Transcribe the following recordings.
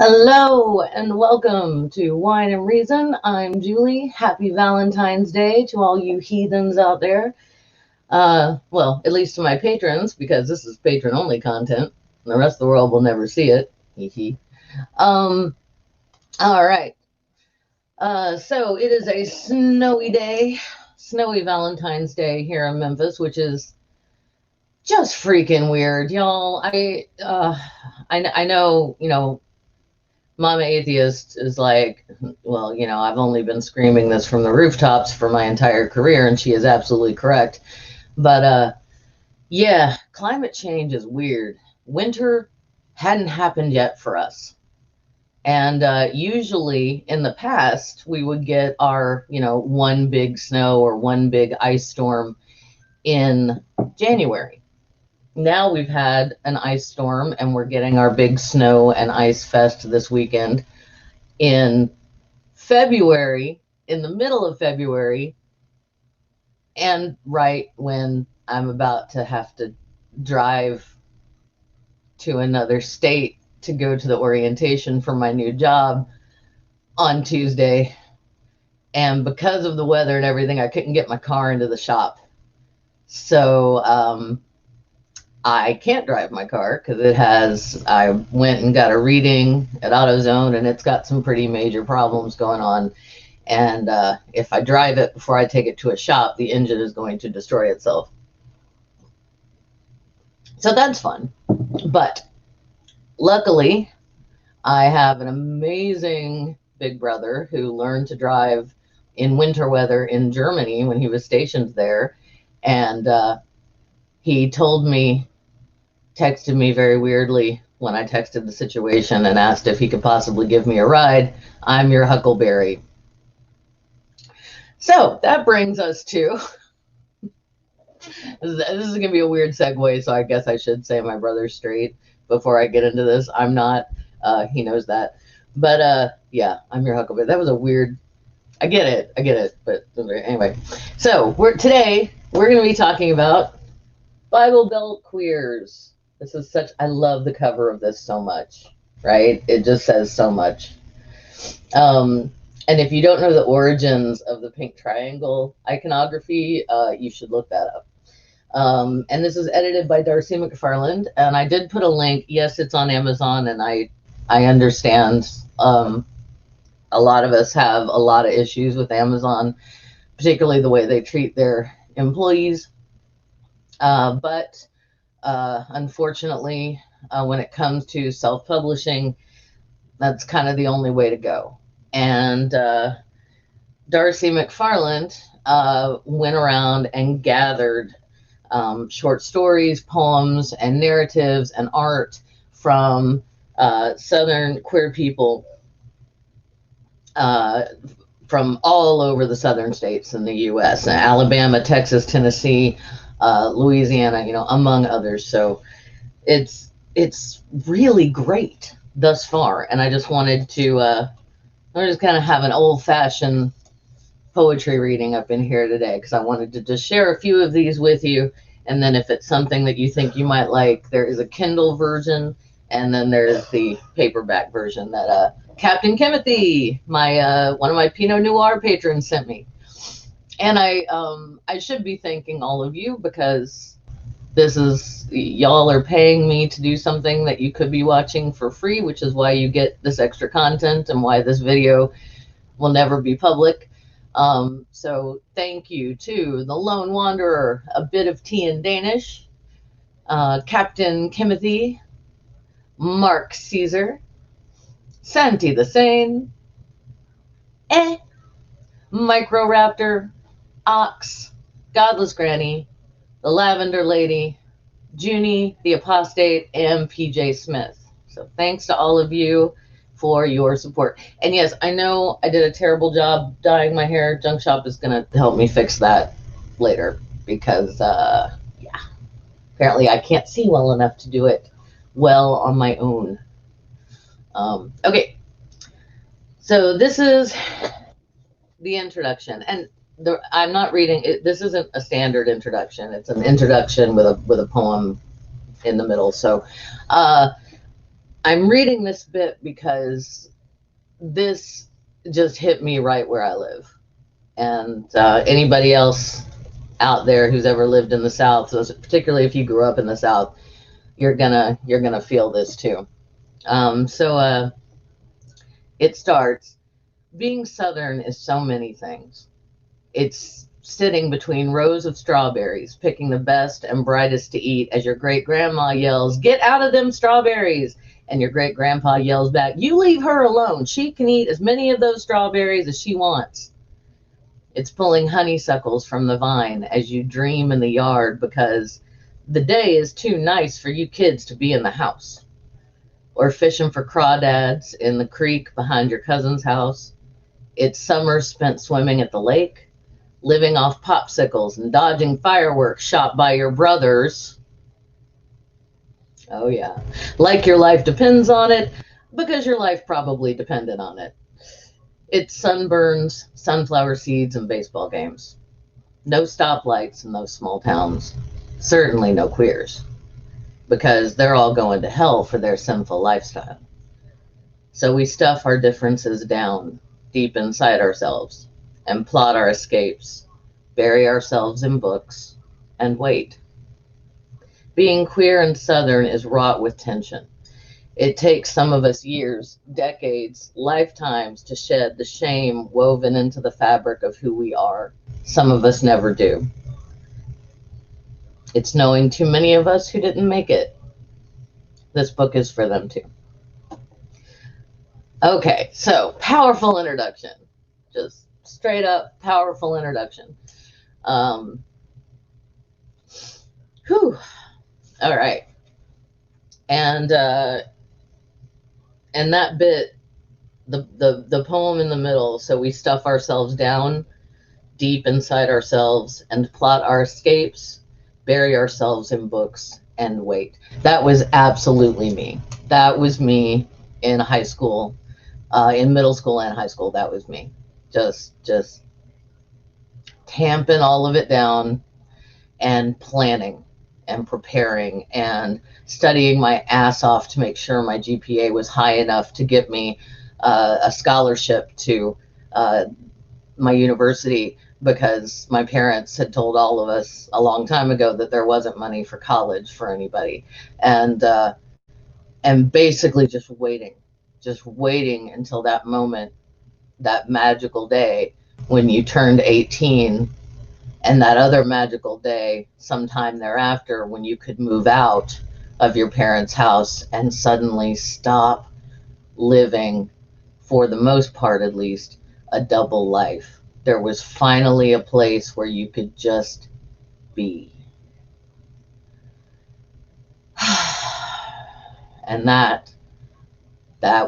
Hello and welcome to Wine and Reason. I'm Julie. Happy Valentine's Day to all you heathens out there. Well, at least to my patrons, because this is patron-only content. And the rest of the world will never see it. Hee hee. All right. So it is a snowy day, snowy Valentine's Day here in Memphis, which is just freaking weird, y'all. I know, Mama Atheist is like, well, I've only been screaming this from the rooftops for my entire career, and she is absolutely correct. But yeah, climate change is weird. Winter hadn't happened yet for us. And usually in the past, we would get our, one big snow or one big ice storm in January. Now we've had an ice storm and we're getting our big snow and ice fest this weekend in February, in the middle of February, and right when I'm about to have to drive to another state to go to the orientation for my new job on Tuesday. And because of the weather and everything, I couldn't get my car into the shop. So I can't drive my car because I went and got a reading at AutoZone and it's got some pretty major problems going on. And if I drive it before I take it to a shop, the engine is going to destroy itself. So that's fun. But luckily, I have an amazing big brother who learned to drive in winter weather in Germany when he was stationed there. And he texted me very weirdly when I texted the situation and asked if he could possibly give me a ride. I'm your huckleberry. So that brings us to, this is going to be a weird segue, so I guess I should say my brother's straight before I get into this. I'm not, he knows that. But yeah, I'm your huckleberry. That was a weird, I get it. But anyway, so today we're going to be talking about Bible Belt queers. This is I love the cover of this so much, right? It just says so much. And if you don't know the origins of the pink triangle iconography, you should look that up. And this is edited by Darci McFarland. And I did put a link. Yes, it's on Amazon, and I understand a lot of us have a lot of issues with Amazon, particularly the way they treat their employees. But unfortunately, when it comes to self-publishing, that's kind of the only way to go. And Darci McFarland went around and gathered short stories, poems, and narratives and art from Southern queer people from all over the southern states in the U.S., Alabama, Texas, Tennessee, Louisiana, among others. So it's really great thus far. And I just wanted to, I just kind of have an old-fashioned poetry reading up in here today because I wanted to just share a few of these with you. And then if it's something that you think you might like, there is a Kindle version, and then there's the paperback version that Captain Kimothy, my one of my Pinot Noir patrons, sent me. And I should be thanking all of you because y'all are paying me to do something that you could be watching for free, which is why you get this extra content and why this video will never be public. So thank you to the Lone Wanderer, a bit of tea in Danish, Captain Kimothy, Mark Caesar, Santi the Sane, Microraptor, Ox, Godless Granny, the Lavender Lady, Junie, the Apostate, and PJ Smith. So thanks to all of you for your support. And yes, I know I did a terrible job dyeing my hair. Junk Shop is going to help me fix that later because, yeah, apparently I can't see well enough to do it well on my own. Okay, so this is the introduction, and I'm not reading it. This isn't a standard introduction. It's an introduction with a poem in the middle. So I'm I'm reading this bit because this just hit me right where I live. And anybody else out there who's ever lived in the South, so particularly if you grew up in the South, you're gonna feel this too. So it starts. Being Southern is so many things. It's sitting between rows of strawberries, picking the best and brightest to eat as your great grandma yells, "Get out of them strawberries!" And your great grandpa yells back, "You leave her alone. She can eat as many of those strawberries as she wants." It's pulling honeysuckles from the vine as you dream in the yard because the day is too nice for you kids to be in the house. Or fishing for crawdads in the creek behind your cousin's house. It's summers spent swimming at the lake, living off popsicles and dodging fireworks shot by your brothers. Oh, yeah. Like your life depends on it, because your life probably depended on it. It's sunburns, sunflower seeds, and baseball games. No stoplights in those small towns. Certainly no queers, because they're all going to hell for their sinful lifestyle. So we stuff our differences down deep inside ourselves and plot our escapes, bury ourselves in books, and wait. Being queer and Southern is wrought with tension. It takes some of us years, decades, lifetimes to shed the shame woven into the fabric of who we are. Some of us never do. It's knowing too many of us who didn't make it. This book is for them too. Okay, so powerful introduction. Just straight up powerful introduction. Whew. All right. And that bit, the poem in the middle, so we stuff ourselves down deep inside ourselves and plot our escapes, bury ourselves in books, and wait. That was absolutely me. That was me in high school, in middle school and high school. That was me. Just tamping all of it down and planning and preparing and studying my ass off to make sure my GPA was high enough to get me a scholarship to my university, because my parents had told all of us a long time ago that there wasn't money for college for anybody. And basically just waiting until that moment, that magical day when you turned 18, and that other magical day sometime thereafter when you could move out of your parents' house and suddenly stop living, for the most part at least, a double life. There was finally a place where you could just be. And that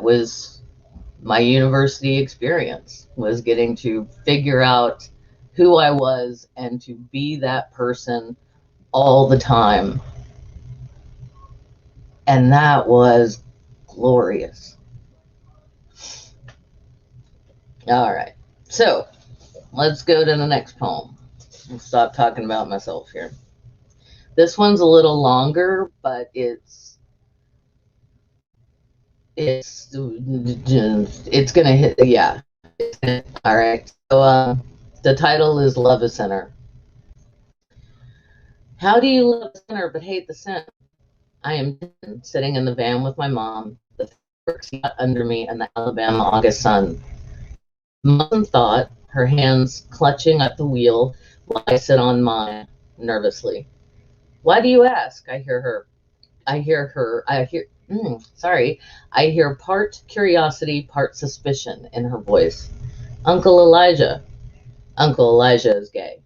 was my university experience, was getting to figure out who I was and to be that person all the time. And that was glorious. All right, so let's go to the next poem. I'll stop talking about myself here. This one's a little longer, but it's gonna hit. Yeah. All right. So the title is "Love a Sinner." How do you love a sinner but hate the sin? I am sitting in the van with my mom, the seat under me, and the Alabama August sun. Mom thought, her hands clutching at the wheel while I sit on mine nervously. Why do you ask? I hear part curiosity, part suspicion in her voice. Uncle Elijah is gay.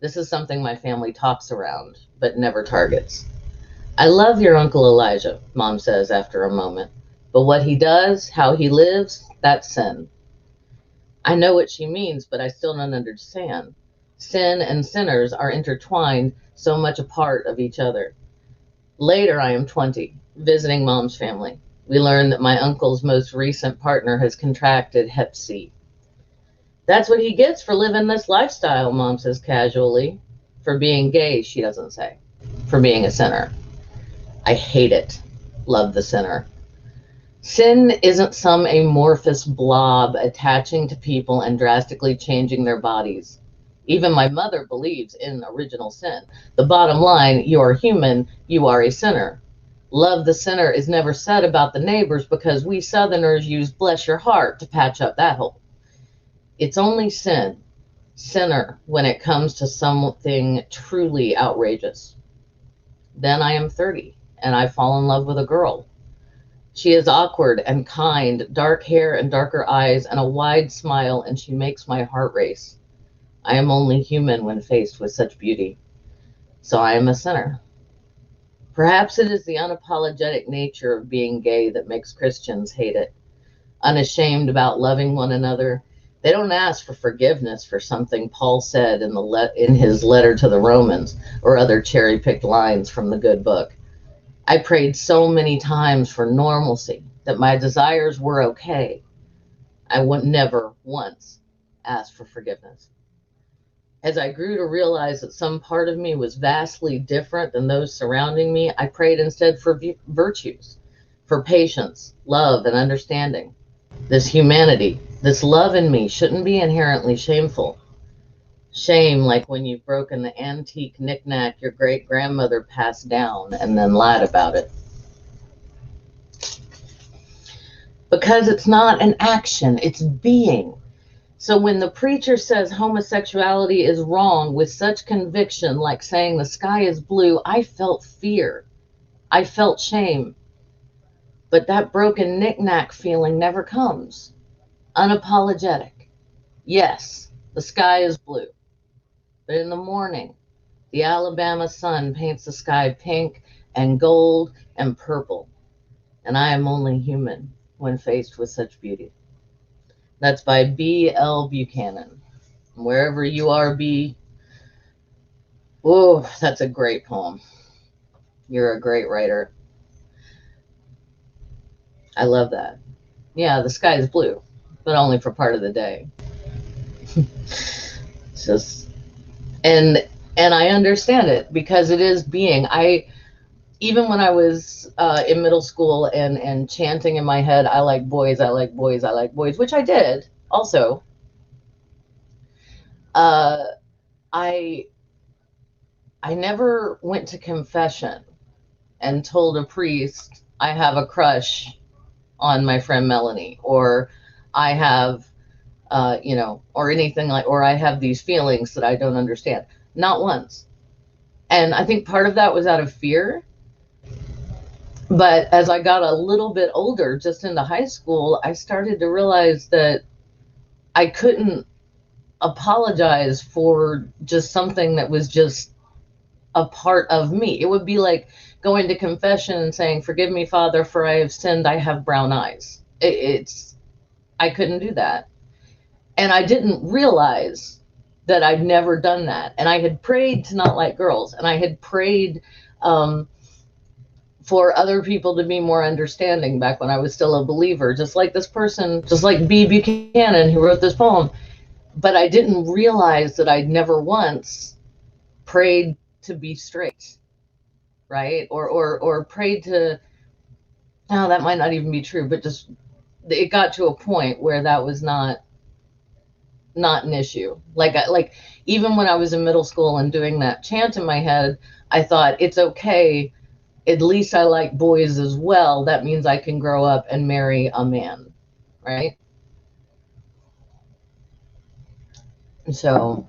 This is something my family talks around, but never targets. I love your Uncle Elijah, Mom says after a moment. But what he does, how he lives, that's sin. I know what she means, but I still don't understand. Sin and sinners are intertwined, so much a part of each other. Later, I am 20, visiting Mom's family. We learn that my uncle's most recent partner has contracted Hep C. That's what he gets for living this lifestyle, Mom says casually. For being gay, she doesn't say. For being a sinner. I hate it. Love the sinner. Sin isn't some amorphous blob attaching to people and drastically changing their bodies. Even my mother believes in original sin. The bottom line, you are human, you are a sinner. Love the sinner is never said about the neighbors because we Southerners use bless your heart to patch up that hole. It's only sinner, when it comes to something truly outrageous. Then I am 30 and I fall in love with a girl. She is awkward and kind, dark hair and darker eyes, and a wide smile, and she makes my heart race. I am only human when faced with such beauty. So I am a sinner. Perhaps it is the unapologetic nature of being gay that makes Christians hate it. Unashamed about loving one another, they don't ask for forgiveness for something Paul said in his letter to the Romans or other cherry-picked lines from the good book. I prayed so many times for normalcy, that my desires were okay. I would never once ask for forgiveness. As I grew to realize that some part of me was vastly different than those surrounding me, I prayed instead for virtues, for patience, love, and understanding. This humanity, this love in me shouldn't be inherently shameful. Shame like when you've broken the antique knickknack your great-grandmother passed down and then lied about it. Because it's not an action, it's being. So when the preacher says homosexuality is wrong with such conviction, like saying the sky is blue, I felt fear. I felt shame. But that broken knickknack feeling never comes. Unapologetic. Yes, the sky is blue. But in the morning, the Alabama sun paints the sky pink and gold and purple. And I am only human when faced with such beauty. That's by B.L. Buchanan. Wherever you are, B. Oh, that's a great poem. You're a great writer. I love that. Yeah, the sky is blue, but only for part of the day. It's just, and I understand it because it is being. Even when I was in middle school and chanting in my head, I like boys, I like boys, I like boys, which I did also. I never went to confession and told a priest I have a crush on my friend Melanie, or I have, or anything like, or I have these feelings that I don't understand. Not once. And I think part of that was out of fear. But as I got a little bit older, just into high school, I started to realize that I couldn't apologize for just something that was just a part of me. It would be like going to confession and saying, "Forgive me, Father, for I have sinned. I have brown eyes." I couldn't do that. And I didn't realize that I'd never done that. And I had prayed to not like girls, and I had prayed for other people to be more understanding back when I was still a believer, just like this person, just like B. Buchanan, who wrote this poem. But I didn't realize that I'd never once prayed to be straight, right? Or prayed to, no, that might not even be true, but just it got to a point where that was not an issue. Like even when I was in middle school and doing that chant in my head, I thought it's okay. At least I like boys as well. That means I can grow up and marry a man, right? So,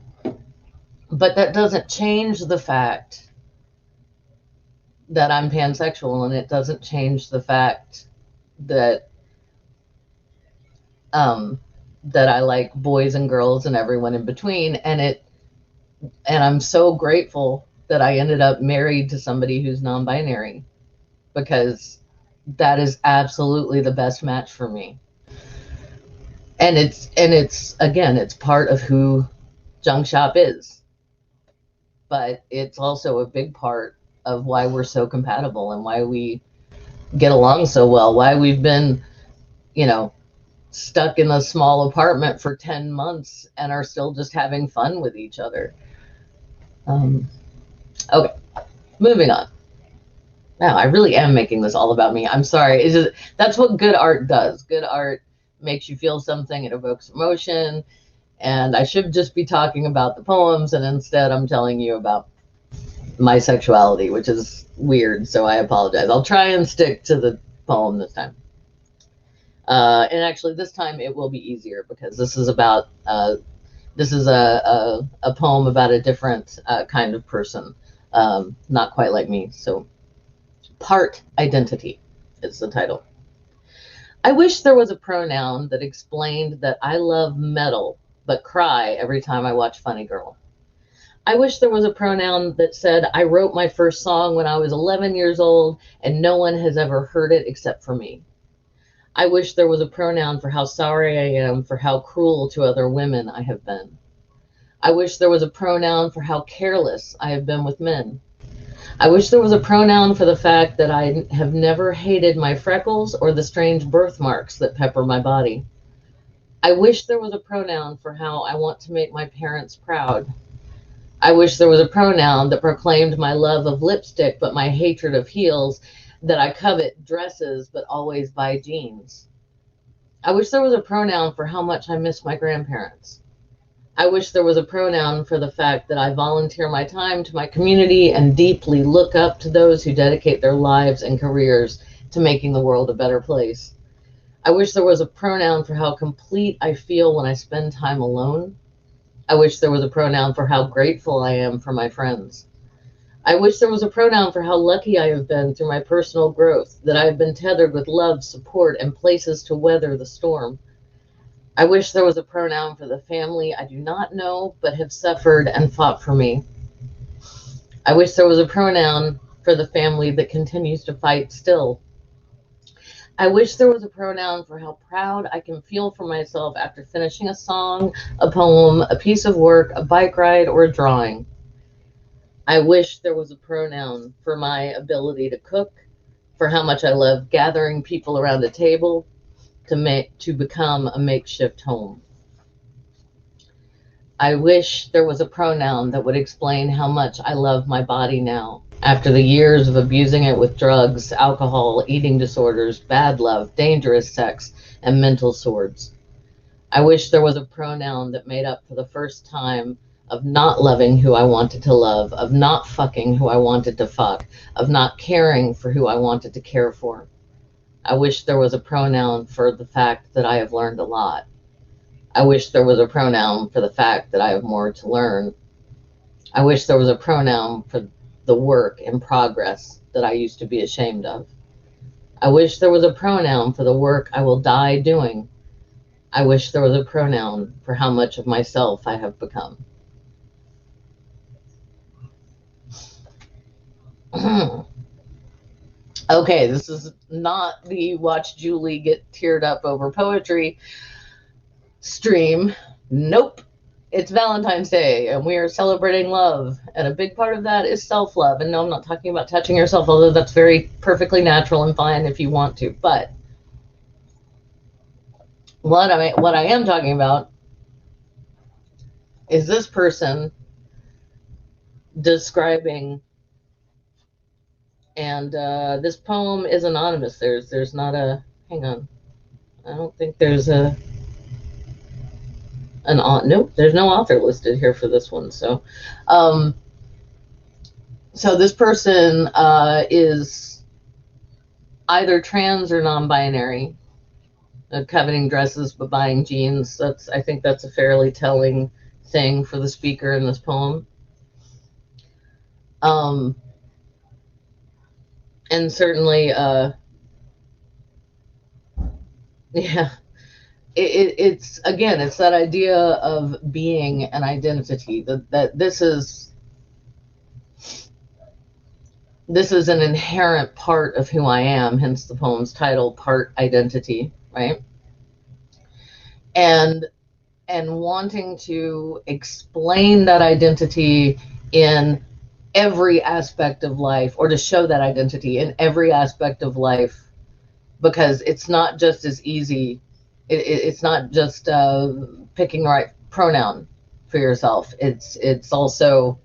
but that doesn't change the fact that I'm pansexual, and it doesn't change the fact that that I like boys and girls and everyone in between. And I'm so grateful that I ended up married to somebody who's non-binary, because that is absolutely the best match for me. And it's again, it's part of who Junk Shop is, but it's also a big part of why we're so compatible and why we get along so well, why we've been, stuck in a small apartment for 10 months and are still just having fun with each other. Okay, moving on. Wow, I really am making this all about me. I'm sorry. It's just, that's what good art does. Good art makes you feel something. It evokes emotion. And I should just be talking about the poems, and instead I'm telling you about my sexuality, which is weird. So I apologize. I'll try and stick to the poem this time. And actually, this time it will be easier because this is about this is a poem about a different kind of person, not quite like me. So, part identity is the title. I wish there was a pronoun that explained that I love metal but cry every time I watch Funny Girl. I wish there was a pronoun that said I wrote my first song when I was 11 years old and no one has ever heard it except for me. I wish there was a pronoun for how sorry I am for how cruel to other women I have been. I wish there was a pronoun for how careless I have been with men. I wish there was a pronoun for the fact that I have never hated my freckles or the strange birthmarks that pepper my body. I wish there was a pronoun for how I want to make my parents proud. I wish there was a pronoun that proclaimed my love of lipstick but my hatred of heels, that I covet dresses but always buy jeans. I wish there was a pronoun for how much I miss my grandparents. I wish there was a pronoun for the fact that I volunteer my time to my community and deeply look up to those who dedicate their lives and careers to making the world a better place. I wish there was a pronoun for how complete I feel when I spend time alone. I wish there was a pronoun for how grateful I am for my friends. I wish there was a pronoun for how lucky I have been through my personal growth, that I have been tethered with love, support, and places to weather the storm. I wish there was a pronoun for the family I do not know but have suffered and fought for me. I wish there was a pronoun for the family that continues to fight still. I wish there was a pronoun for how proud I can feel for myself after finishing a song, a poem, a piece of work, a bike ride, or a drawing. I wish there was a pronoun for my ability to cook, for how much I love gathering people around a table to become a makeshift home. I wish there was a pronoun that would explain how much I love my body now, after the years of abusing it with drugs, alcohol, eating disorders, bad love, dangerous sex, and mental swords. I wish there was a pronoun that made up for the first time of not loving who I wanted to love, of not fucking who I wanted to fuck, of not caring for who I wanted to care for. I wish there was a pronoun for the fact that I have learned a lot. I wish there was a pronoun for the fact that I have more to learn. I wish there was a pronoun for the work in progress that I used to be ashamed of. I wish there was a pronoun for the work I will die doing. I wish there was a pronoun for how much of myself I have become. Okay, this is not the watch Julie get teared up over poetry stream. Nope. It's Valentine's Day and we are celebrating love. And a big part of that is self-love. And no, I'm not talking about touching yourself, although that's very perfectly natural and fine if you want to. But what I am talking about is this person describing, and this poem is anonymous. There's not a, hang on. I don't think there's nope, there's no author listed here for this one. So, so this person is either trans or non-binary, coveting dresses but buying jeans. I think that's a fairly telling thing for the speaker in this poem. And certainly, yeah, it's again, it's that idea of being an identity, that this is an inherent part of who I am, hence the poem's title, Part Identity, right? And wanting to explain that identity in every aspect of life, or to show that identity in every aspect of life, because it's not just as easy. It's not just picking the right pronoun for yourself. It's also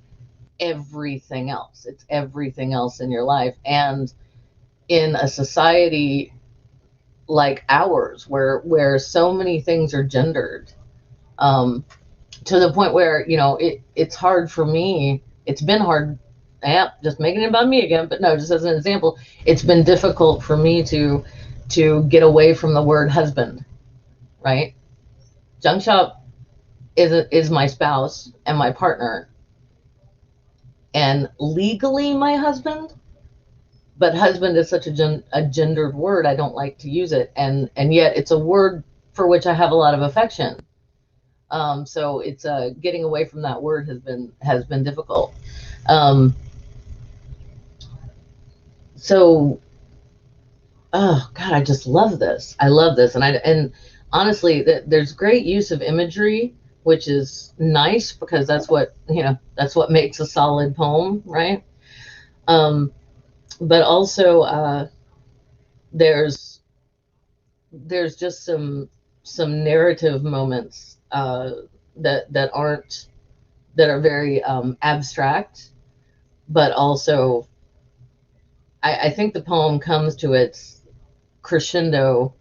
everything else. It's everything else in your life. And in a society like ours, where so many things are gendered, um, to the point where, you know, it's hard for me. It's been hard. Yeah, just making it about me again, but no, just as an example, it's been difficult for me to get away from the word husband, right? Junk shop is my spouse and my partner, and legally my husband, but husband is such a gendered word. I don't like to use it, and yet it's a word for which I have a lot of affection. So it's getting away from that word has been difficult. Um, so oh God, I just love this. I love this, and honestly, there's great use of imagery, which is nice because that's what, you know, that's what makes a solid poem, right? Um, but also, there's there's just some narrative moments, that are very abstract, but also I think the poem comes to its crescendo,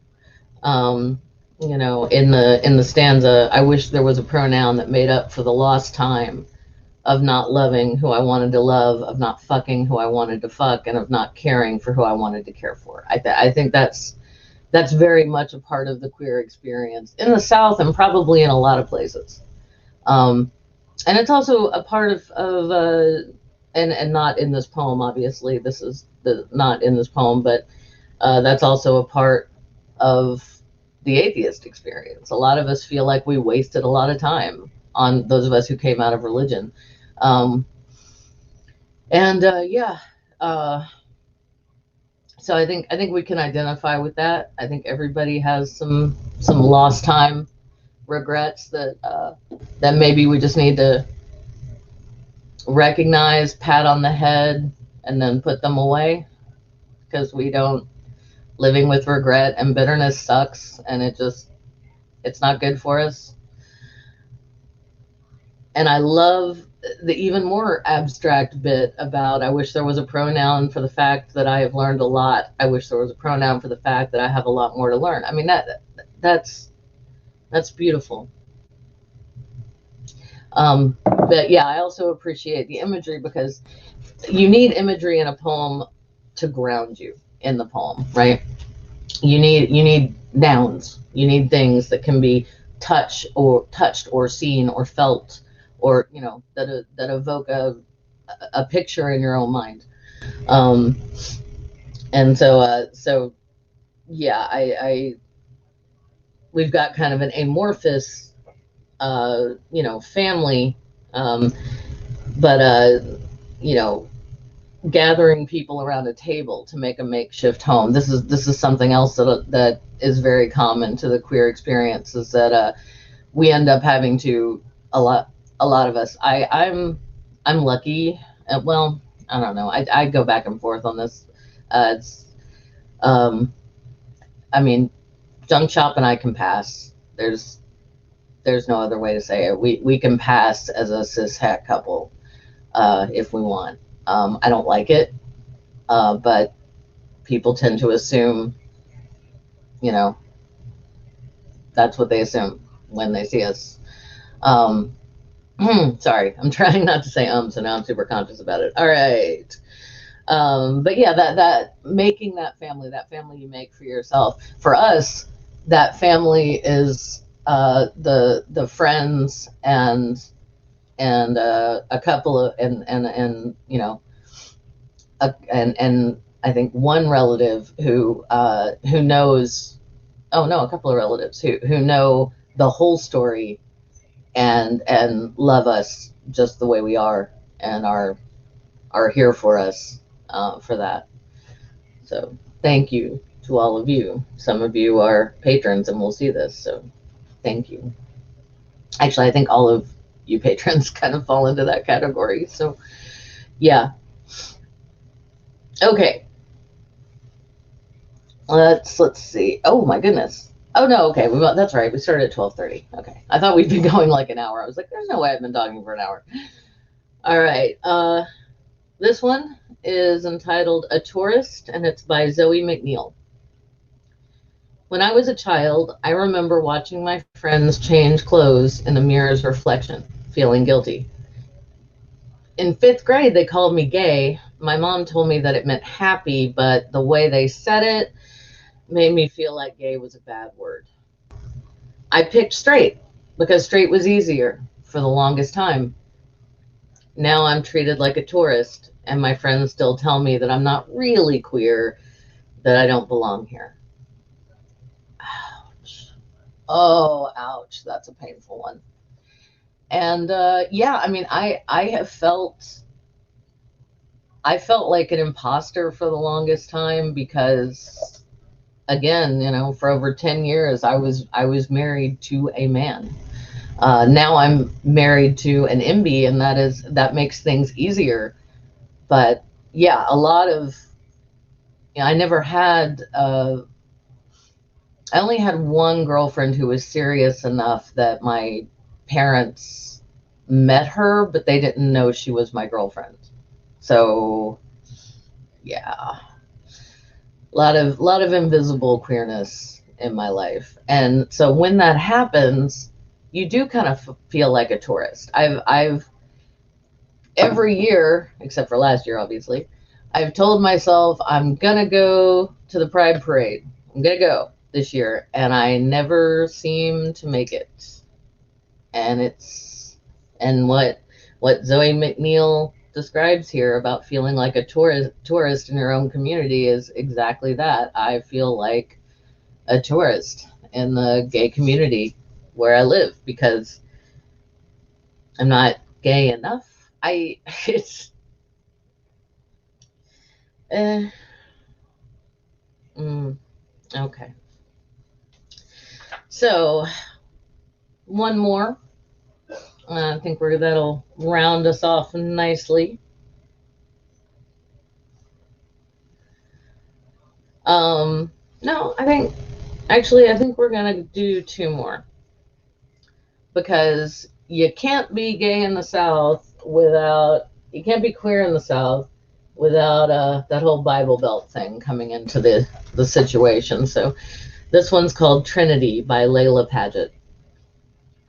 um, you know, in the stanza. I wish there was a pronoun that made up for the lost time of not loving who I wanted to love, of not fucking who I wanted to fuck, and of not caring for who I wanted to care for. I think that's very much a part of the queer experience in the South and probably in a lot of places. Um, and it's also a part of and not in this poem, obviously. This is not in this poem, but that's also a part of the atheist experience. A lot of us feel like we wasted a lot of time, on those of us who came out of religion. Um, and yeah, uh, so I think we can identify with that. I think everybody has some lost time regrets that maybe we just need to recognize, pat on the head, and then put them away, because we don't living with regret and bitterness sucks, and it's not good for us. And I love the even more abstract bit about, I wish there was a pronoun for the fact that I have learned a lot. I wish there was a pronoun for the fact that I have a lot more to learn. I mean, that's that's beautiful. But yeah, I also appreciate the imagery, because you need imagery in a poem to ground you in the poem, right? You need nouns. You need things that can be touched or seen or felt, or, you know, that evoke a picture in your own mind. Um, and so yeah, I we've got kind of an amorphous, you know, family, um, but you know, gathering people around a table to make a makeshift home. This is something else that is very common to the queer experience, is that we end up having to, a lot of us. I'm lucky. Well, I don't know. I go back and forth on this. It's um, I mean, junk shop and I can pass. There's no other way to say it. We can pass as a cis het couple, if we want. I don't like it, but people tend to assume, you know, that's what they assume when they see us. Um, sorry, I'm trying not to say so now I'm super conscious about it. All right. But yeah, that making that family you make for yourself. For us, that family is the friends and a couple of and you know, and I think one relative who knows. Oh no, a couple of relatives who know the whole story, and love us just the way we are, and are here for us, for that. So thank you to all of you. Some of you are patrons and will see this, so thank you. Actually, I think all of you patrons kind of fall into that category. So yeah. Okay. Let's see. Oh my goodness. Oh no. Okay. That's right. We started at 12:30. Okay. I thought we'd been going like an hour. I was like, there's no way I've been talking for an hour. All right. This one is entitled A Tourist, and it's by Zoe McNeil. When I was a child, I remember watching my friends change clothes in the mirror's reflection, feeling guilty. In fifth grade, they called me gay. My mom told me that it meant happy, but the way they said it made me feel like gay was a bad word. I picked straight because straight was easier for the longest time. Now I'm treated like a tourist, and my friends still tell me that I'm not really queer, that I don't belong here. Ouch. Oh, ouch. That's a painful one. And yeah, I mean, I felt like an imposter for the longest time because, again, for over 10 years, I was married to a man. Now I'm married to an MB, and that makes things easier. But yeah, a lot of, I never had, I only had one girlfriend who was serious enough that my parents met her, but they didn't know she was my girlfriend. So yeah, a lot of invisible queerness in my life. And so when that happens, you do kind of feel like a tourist. I've every year, except for last year, obviously, I've told myself I'm gonna go to the Pride Parade. I'm gonna go this year, and I never seem to make it. And what Zoe McNeil describes here about feeling like a tourist in your own community is exactly that. I feel like a tourist in the gay community where I live because I'm not gay enough. I it's uh, okay. So one more. I think that'll round us off nicely. No, I think we're gonna do two more because you can't be queer in the South without that whole Bible Belt thing coming into the situation. So this one's called Trinity by Layla Paget.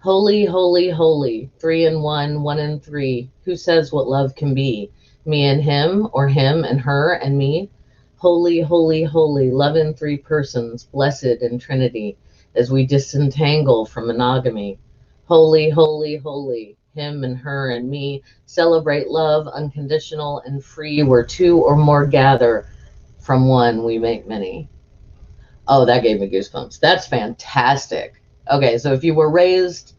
Holy, holy, holy, three in one in three. Who says what love can be? Me and him, or him and her and me? Holy, holy, holy, love in three persons, blessed in Trinity, as we disentangle from monogamy. Holy, holy, holy, him and her and me, celebrate love, unconditional and free, where two or more gather, from one we make many. Oh, that gave me goosebumps. That's fantastic. Okay, so if you were raised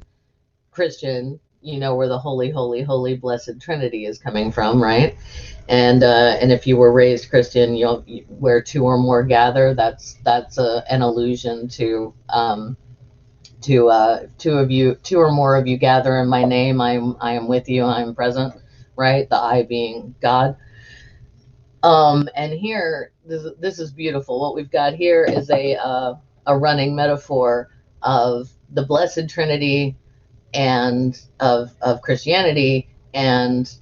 Christian, you know where the holy, holy, holy, blessed Trinity is coming from, right? And if you were raised Christian, where two or more gather, that's an allusion to two or more of you gather in my name, I am with you, I am present, right? The I being God. And here, this is beautiful. What we've got here is a running metaphor of the Blessed Trinity and of Christianity and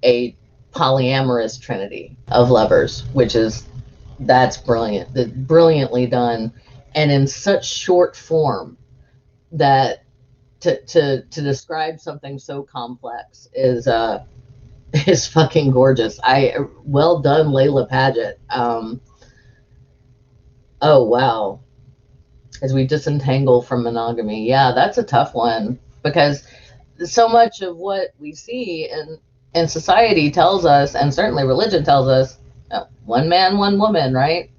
a polyamorous trinity of lovers, that's brilliant, brilliantly done, and in such short form that to describe something so complex is fucking gorgeous. Well done, Layla Paget. Oh wow, as we disentangle from monogamy, yeah, that's a tough one because so much of what we see in society tells us, and certainly religion tells us, one man, one woman, right?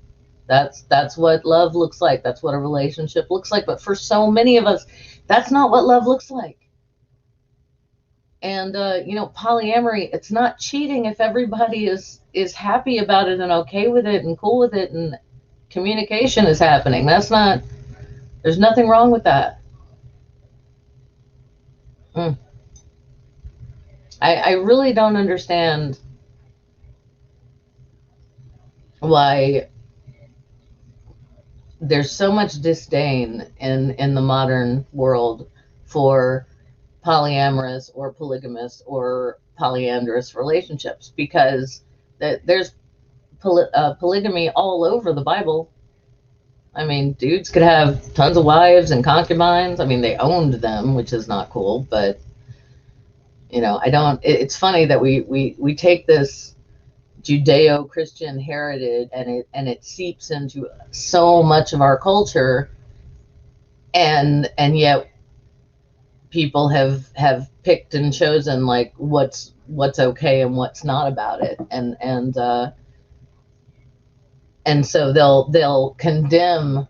That's what love looks like. That's what a relationship looks like. But for so many of us, that's not what love looks like. And polyamory, it's not cheating if everybody is happy about it and okay with it and cool with it and communication is happening. There's nothing wrong with that. Mm. I really don't understand why there's so much disdain in the modern world for polyamorous or polygamous or polyandrous relationships, because there's polygamy all over the Bible. I mean, dudes could have tons of wives and concubines. I mean, they owned them, which is not cool, but I don't. It's funny that we take this Judeo-Christian heritage, and it seeps into so much of our culture, and yet people have picked and chosen like what's okay and what's not about it, and so they'll condemn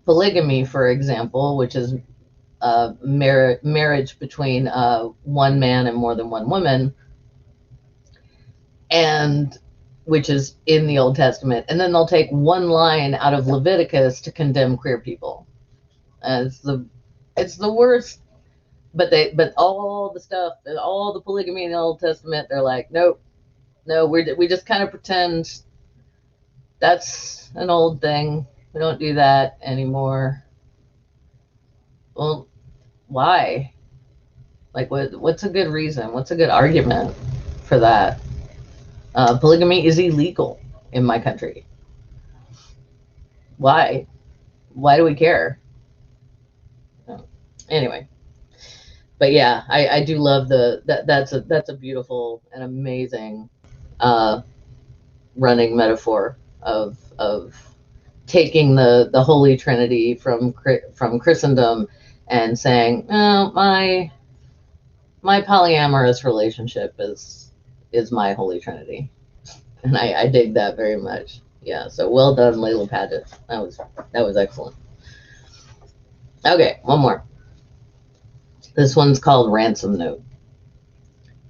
polygamy, for example, which is marriage between one man and more than one woman, and which is in the Old Testament, and then they'll take one line out of Leviticus to condemn queer people. It's the worst. But all the stuff, all the polygamy in the Old Testament, they're like, nope, no, we just kind of pretend that's an old thing. We don't do that anymore. Well, why? Like, what's a good reason? What's a good argument for that? Polygamy is illegal in my country. Why? Why do we care? Anyway, but yeah, I do love that's a beautiful and amazing running metaphor of taking the Holy Trinity from Christendom and saying, oh, my polyamorous relationship is my Holy Trinity, and I dig that very much. Yeah, so well done, Layla Padgett. That was excellent. Okay, one more. This one's called Ransom Note.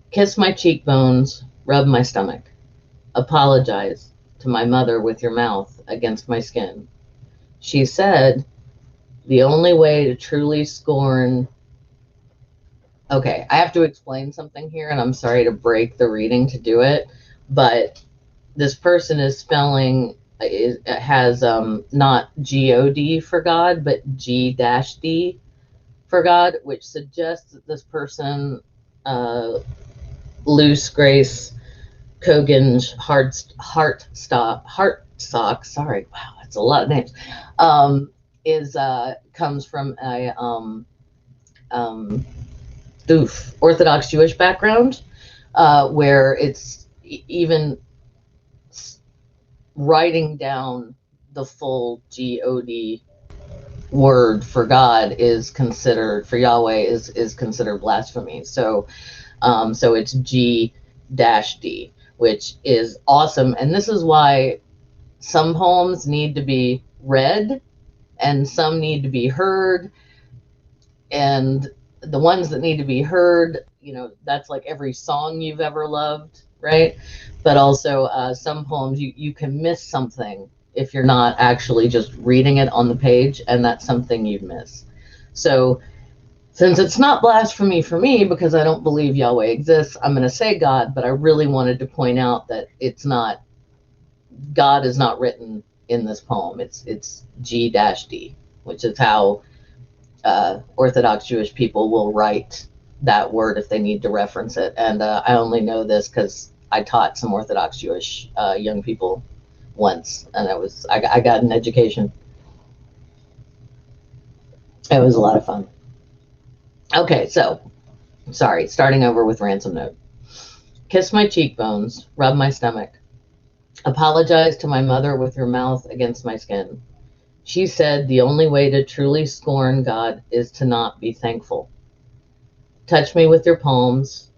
Kiss my cheekbones, rub my stomach. Apologize to my mother with your mouth against my skin. She said, the only way to truly scorn... Okay, I have to explain something here, and I'm sorry to break the reading to do it, but this person is spelling, it has not G-O-D for God, but G-D for God, which suggests that this person, Luce Grace Kogan's Heartstock, sorry, wow, that's a lot of names, comes from a Orthodox Jewish background, where it's even writing down the full G-O-D word for God is considered, for Yahweh is considered blasphemy. So it's G-D, which is awesome. And this is why some poems need to be read and some need to be heard. And the ones that need to be heard, that's like every song you've ever loved, right? But also some poems you can miss something if you're not actually just reading it on the page, and that's something you'd miss. So since it's not blasphemy for me, because I don't believe Yahweh exists, I'm going to say God, but I really wanted to point out that it's not, God is not written in this poem. It's G-D, which is how Orthodox Jewish people will write that word if they need to reference it. And I only know this because I taught some Orthodox Jewish young people once, and I got an education. It was a lot of fun. Okay, so sorry, starting over with Ransom Note. Kiss my cheekbones, rub my stomach. Apologize to my mother with your mouth against my skin. She said the only way to truly scorn God is to not be thankful. Touch me with your palms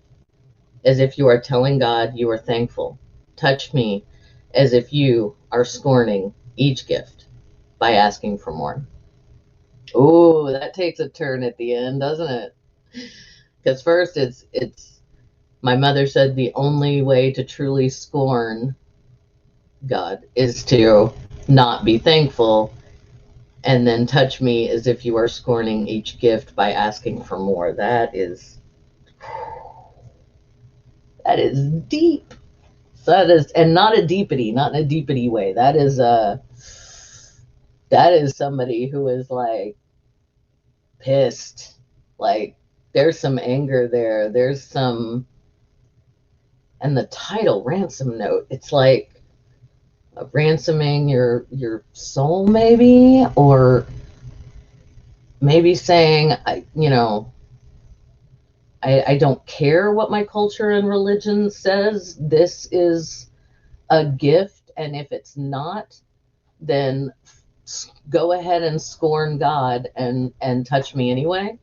as if you are telling God you are thankful. Touch me as if you are scorning each gift by asking for more. Ooh, that takes a turn at the end, doesn't it? Because first it's my mother said the only way to truly scorn God is to not be thankful, and then touch me as if you are scorning each gift by asking for more. That is deep. That is, and not a deepity, not in a deepity way. That is somebody who is like pissed. Like there's some anger there. There's some And the title, Ransom Note, it's like ransoming your soul, maybe, or maybe saying, I don't care what my culture and religion says. This is a gift, and if it's not, then go ahead and scorn God and touch me anyway.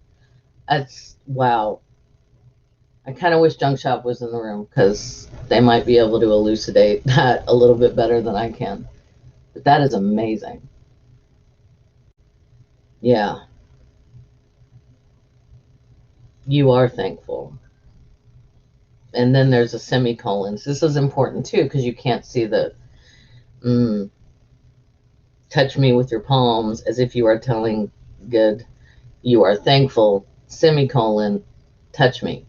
That's wow. I kind of wish Junk Shop was in the room because they might be able to elucidate that a little bit better than I can. But that is amazing. Yeah. You are thankful. And then there's a semicolon. So this is important too because you can't see the touch me with your palms as if you are telling good. You are thankful, semicolon, touch me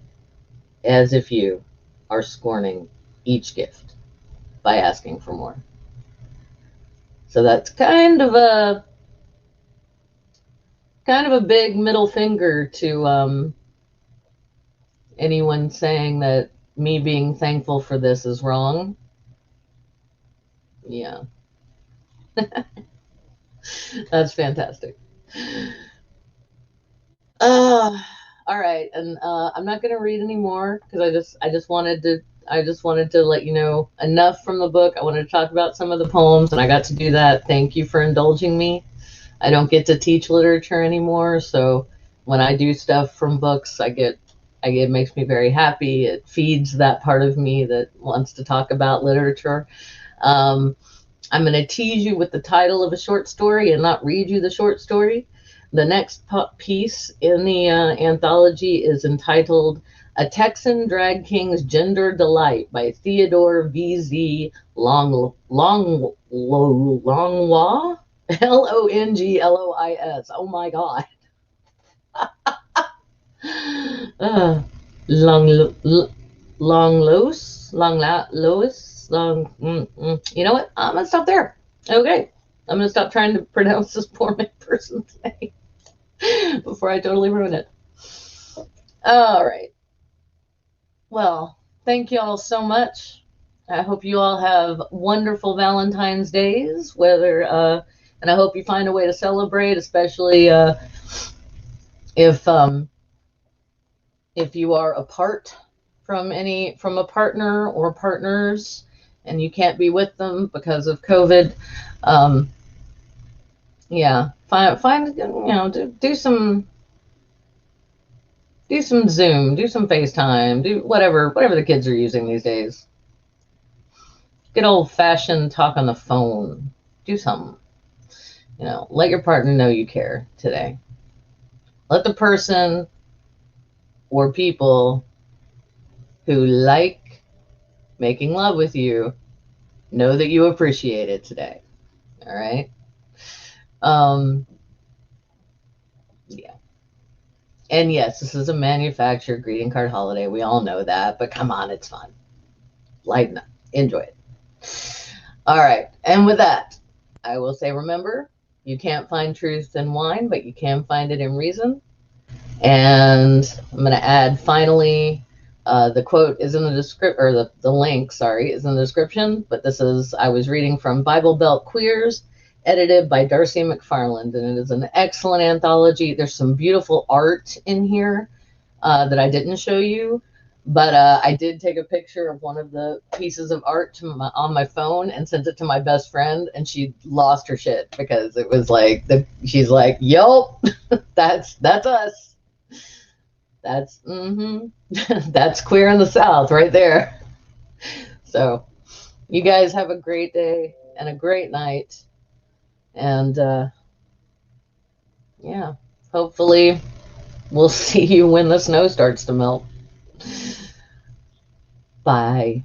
as if you are scorning each gift by asking for more. So that's kind of a big middle finger to anyone saying that me being thankful for this is wrong. Yeah. That's fantastic. All right, and I'm not going to read anymore because I just wanted to let you know enough from the book. I wanted to talk about some of the poems, and I got to do that. Thank you for indulging me. I don't get to teach literature anymore, so when I do stuff from books, it makes me very happy. It feeds that part of me that wants to talk about literature. I'm going to tease you with the title of a short story and not read you the short story. The next piece in the anthology is entitled A Texan Drag King's Gender Delight by Theodore V.Z. Longlois, Longlois. Oh my God. You know what? I'm going to stop there. Okay. I'm going to stop trying to pronounce this poor person's name before I totally ruin it. All right. Well, thank you all so much. I hope you all have wonderful Valentine's Days, and I hope you find a way to celebrate, especially if you are apart from a partner or partners and you can't be with them because of COVID. Yeah, find do some Zoom, do some FaceTime, do whatever the kids are using these days. Good old fashioned talk on the phone. Do something. Let your partner know you care today. Let the person or people who like making love with you know that you appreciate it today. All right. Yeah. And yes, this is a manufactured greeting card holiday. We all know that, but come on, it's fun. Lighten up. Enjoy it. All right. And with that, I will say, remember, you can't find truth in wine, but you can find it in reason. And I'm going to add, finally, the quote is in the description, or the link, sorry, is in the description. But I was reading from Bible Belt Queers, edited by Darci McFarland, and it is an excellent anthology. There's some beautiful art in here that I didn't show you, but I did take a picture of one of the pieces of art on my phone and sent it to my best friend, and she lost her shit because it was like she's like, "Yup, that's us. That's that's queer in the South right there." So, you guys have a great day and a great night. And yeah, hopefully we'll see you when the snow starts to melt. Bye.